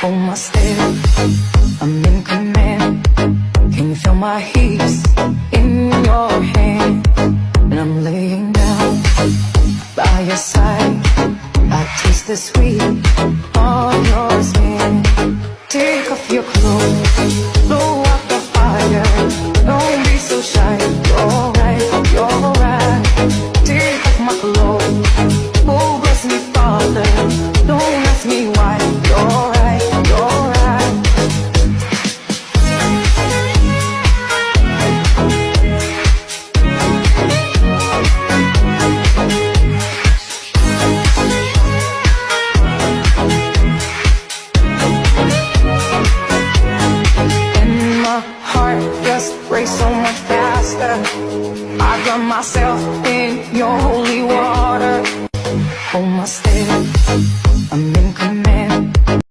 hold my step, I'm in command. Can you feel my heat in your hand? And I'm laying down by your side. I taste the sweet on your skin. Take off your clothes, blow out the fire. Don't be so shy, you're right, you're right. Take off my clothes, oh bless me Father. Don't ask me why, you're right, you're right. Just race so much faster. I drown myself in your holy water. Hold my